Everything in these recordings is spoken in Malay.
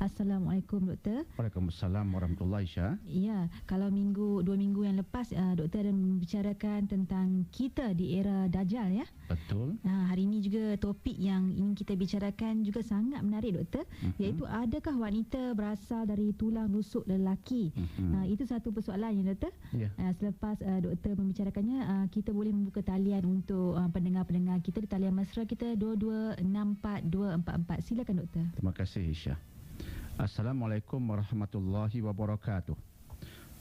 Assalamualaikum Doktor. Waalaikumsalam warahmatullahi Syah. Ya, kalau 2 minggu yang lepas Doktor ada membicarakan tentang kita di era Dajjal ya. Betul. Hari ini juga topik yang ingin kita bicarakan juga sangat menarik Doktor, iaitu adakah wanita berasal dari tulang rusuk lelaki? Itu satu persoalan ya Doktor. Selepas Doktor membicarakannya, kita boleh membuka talian untuk pendengar-pendengar kita di talian mesra kita 22642444. Silakan Doktor. Terima kasih Syah. Assalamualaikum warahmatullahi wabarakatuh.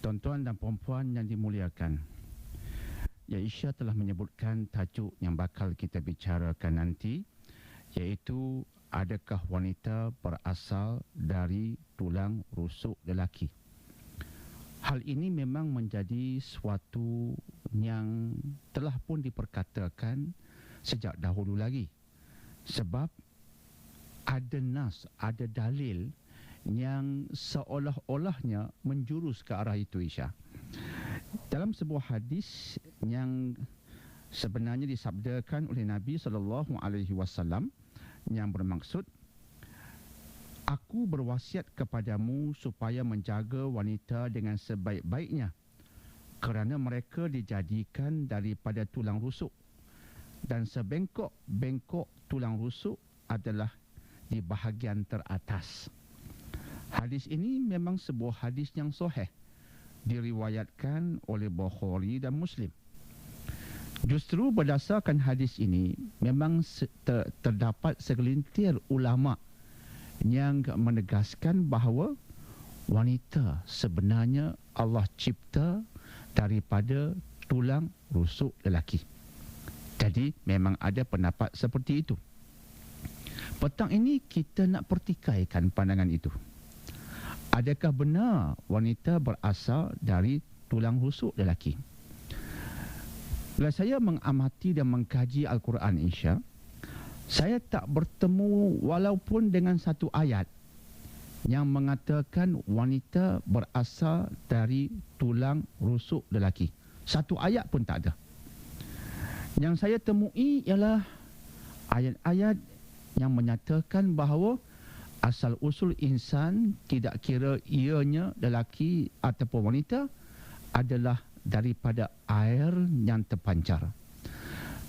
Tuan-tuan dan puan-puan yang dimuliakan, Ya Isya telah menyebutkan tajuk yang bakal kita bicarakan nanti, iaitu adakah wanita berasal dari tulang rusuk lelaki. Hal ini memang menjadi suatu yang telah pun diperkatakan sejak dahulu lagi. Sebab ada nas, ada dalil yang seolah-olahnya menjurus ke arah itu Isya. Dalam sebuah hadis yang sebenarnya disabdakan oleh Nabi SAW yang bermaksud, aku berwasiat kepadamu supaya menjaga wanita dengan sebaik-baiknya kerana mereka dijadikan daripada tulang rusuk dan sebengkok-bengkok tulang rusuk adalah di bahagian teratas. Hadis ini memang sebuah hadis yang sahih, diriwayatkan oleh Bukhari dan Muslim. Justru berdasarkan hadis ini, memang terdapat segelintir ulama yang menegaskan bahawa wanita sebenarnya Allah cipta daripada tulang rusuk lelaki. Jadi memang ada pendapat seperti itu. Petang ini kita nak pertikaikan pandangan itu. Adakah benar wanita berasal dari tulang rusuk lelaki? Bila saya mengamati dan mengkaji Al-Quran Isya, saya tak bertemu walaupun dengan satu ayat yang mengatakan wanita berasal dari tulang rusuk lelaki. Satu ayat pun tak ada. Yang saya temui ialah ayat-ayat yang menyatakan bahawa asal usul insan, tidak kira ianya lelaki ataupun wanita, adalah daripada air yang terpancar.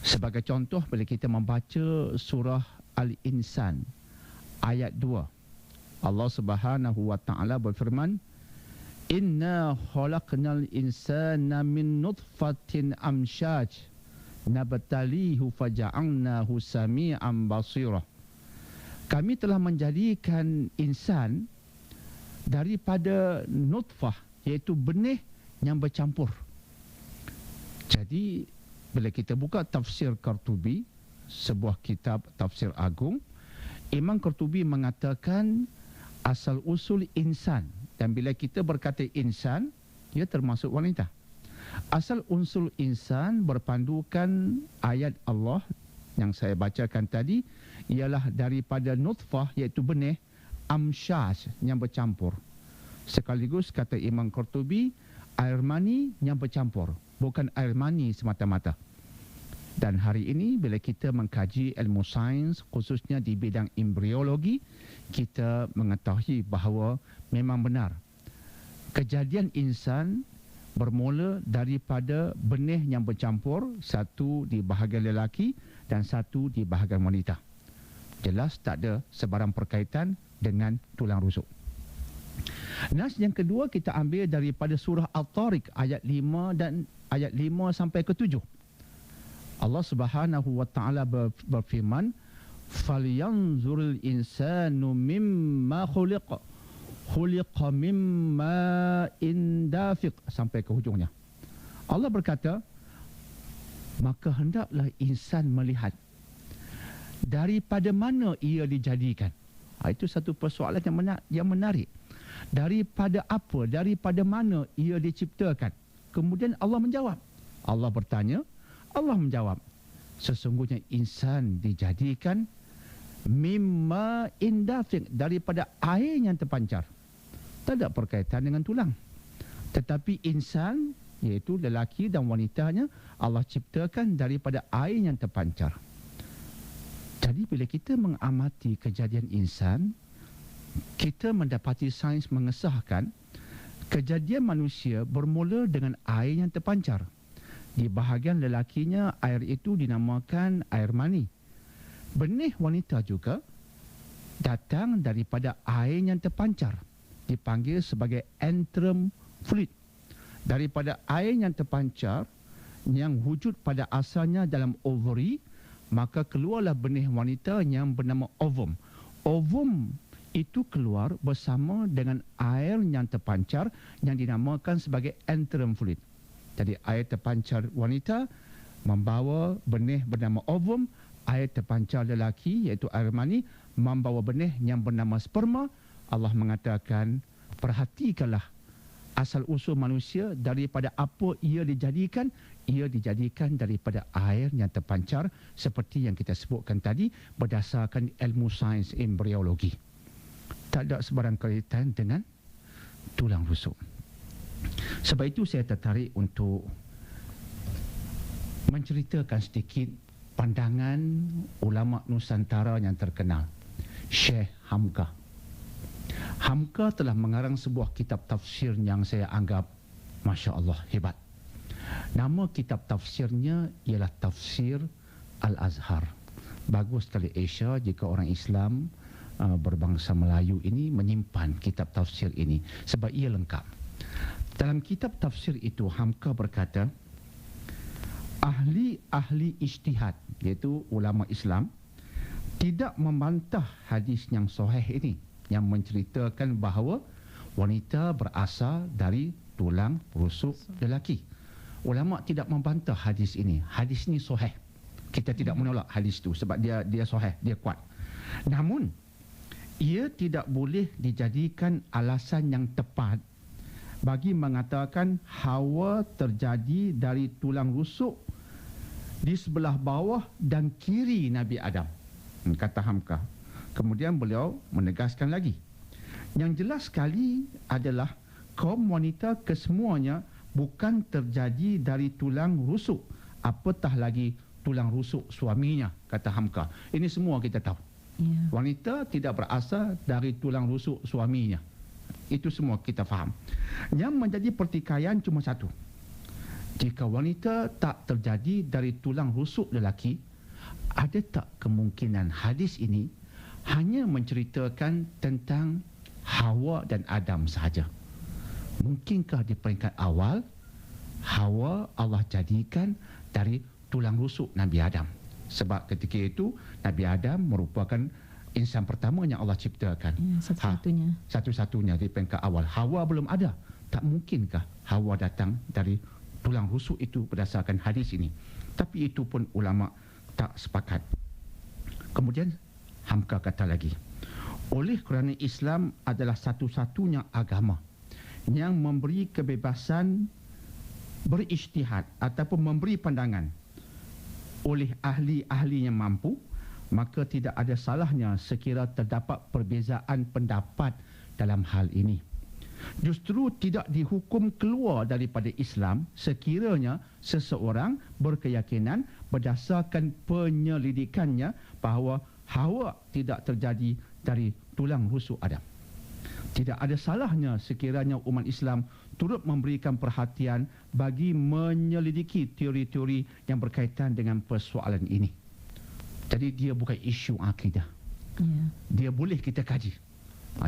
Sebagai contoh, bila kita membaca surah Al-Insan ayat 2, Allah Subhanahu wa taala berfirman, Inna khalaqnal insana min nutfatin amsyaj nabtalihu faja'alnahu sami'an basirah. Kami telah menjadikan insan daripada nutfah, iaitu benih yang bercampur. Jadi bila kita buka tafsir Qurtubi, sebuah kitab tafsir agung, Imam Qurtubi mengatakan asal usul insan, dan bila kita berkata insan, ia termasuk wanita. Asal usul insan berpandukan ayat Allah yang saya bacakan tadi, ialah daripada nutfah, iaitu benih, amsyaj yang bercampur. Sekaligus kata Imam Qurtubi, air mani yang bercampur, bukan air mani semata-mata. Dan hari ini bila kita mengkaji ilmu sains, khususnya di bidang embriologi, kita mengetahui bahawa memang benar kejadian insan bermula daripada benih yang bercampur, satu di bahagian lelaki dan satu di bahagian wanita. Jelas tak ada sebarang perkaitan dengan tulang rusuk. Nas yang kedua kita ambil daripada surah Al-Tariq ayat 5 dan ayat 5 sampai ke 7. Allah Subhanahu wa taala berfirman, "Falyanzuril insanu mimma khuliqa mimma dafiq," sampai ke hujungnya. Allah berkata, maka hendaklah insan melihat daripada mana ia dijadikan. Itu satu persoalan yang menarik. Daripada apa? Daripada mana ia diciptakan? Kemudian Allah menjawab. Allah bertanya, Allah menjawab. Sesungguhnya insan dijadikan mimma dafiq, daripada air yang terpancar. Tak ada perkaitan dengan tulang. Tetapi insan, iaitu lelaki dan wanitanya, Allah ciptakan daripada air yang terpancar. Jadi bila kita mengamati kejadian insan, kita mendapati sains mengesahkan kejadian manusia bermula dengan air yang terpancar. Di bahagian lelakinya, air itu dinamakan air mani. Benih wanita juga datang daripada air yang terpancar, dipanggil sebagai antrum fluid. Daripada air yang terpancar yang wujud pada asalnya dalam ovary, maka keluarlah benih wanita yang bernama ovum. Ovum itu keluar bersama dengan air yang terpancar yang dinamakan sebagai antrum fluid. Jadi air terpancar wanita membawa benih bernama ovum, air terpancar lelaki iaitu air mani membawa benih yang bernama sperma. Allah mengatakan, perhatikanlah asal usul manusia daripada apa ia dijadikan. Ia dijadikan daripada air yang terpancar seperti yang kita sebutkan tadi berdasarkan ilmu sains embriologi. Tak ada sebarang kaitan dengan tulang rusuk. Sebab itu saya tertarik untuk menceritakan sedikit pandangan ulama Nusantara yang terkenal, Syekh Hamka. Hamka telah mengarang sebuah kitab tafsir yang saya anggap Masya Allah hebat. Nama kitab tafsirnya ialah Tafsir Al-Azhar. Bagus sekali Asia jika orang Islam berbangsa Melayu ini menyimpan kitab tafsir ini sebab ia lengkap. Dalam kitab tafsir itu, Hamka berkata, ahli-ahli ijtihad, iaitu ulama Islam, tidak membantah hadis yang sahih ini, yang menceritakan bahawa wanita berasal dari tulang rusuk lelaki. Ulama tidak membantah hadis ini. Hadis ini sahih. Kita tidak menolak hadis itu sebab dia sahih, dia kuat. Namun, ia tidak boleh dijadikan alasan yang tepat bagi mengatakan Hawa terjadi dari tulang rusuk di sebelah bawah dan kiri Nabi Adam, kata Hamka. Kemudian beliau menegaskan lagi, yang jelas sekali adalah kaum wanita kesemuanya bukan terjadi dari tulang rusuk, apatah lagi tulang rusuk suaminya, kata Hamka. Ini semua kita tahu. Wanita tidak berasal dari tulang rusuk suaminya. Itu semua kita faham. Yang menjadi pertikaian cuma satu. Jika wanita tak terjadi dari tulang rusuk lelaki, ada tak kemungkinan hadis ini hanya menceritakan tentang Hawa dan Adam sahaja? Mungkinkah di peringkat awal Hawa Allah jadikan dari tulang rusuk Nabi Adam? Sebab ketika itu Nabi Adam merupakan insan pertama yang Allah ciptakan. Satu-satunya. Satu-satunya di peringkat awal. Hawa belum ada. Tak mungkinkah Hawa datang dari tulang rusuk itu berdasarkan hadis ini? Tapi itu pun ulama tak sepakat. Kemudian Hamka kata lagi, oleh kerana Islam adalah satu-satunya agama yang memberi kebebasan berijtihad ataupun memberi pandangan oleh ahli-ahli yang mampu, maka tidak ada salahnya sekira terdapat perbezaan pendapat dalam hal ini. Justru tidak dihukum keluar daripada Islam sekiranya seseorang berkeyakinan berdasarkan penyelidikannya bahawa Hawa tidak terjadi dari tulang rusuk Adam. Tidak ada salahnya sekiranya umat Islam turut memberikan perhatian bagi menyelidiki teori-teori yang berkaitan dengan persoalan ini. Jadi dia bukan isu akidah. Dia boleh kita kaji.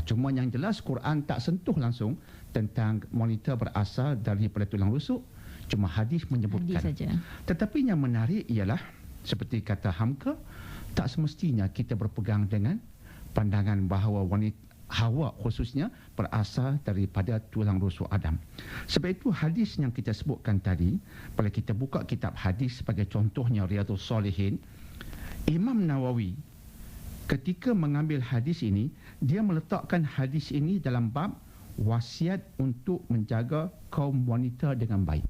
Cuma yang jelas Quran tak sentuh langsung tentang wanita berasal daripada tulang rusuk. Cuma hadis menyebutkan. Hadis saja. Tetapi yang menarik ialah seperti kata Hamka, tak semestinya kita berpegang dengan pandangan bahawa wanita Hawa khususnya berasal daripada tulang rusuk Adam. Sebab itu hadis yang kita sebutkan tadi, bila kita buka kitab hadis sebagai contohnya Riyadhus Salihin, Imam Nawawi ketika mengambil hadis ini, dia meletakkan hadis ini dalam bab wasiat untuk menjaga kaum wanita dengan baik.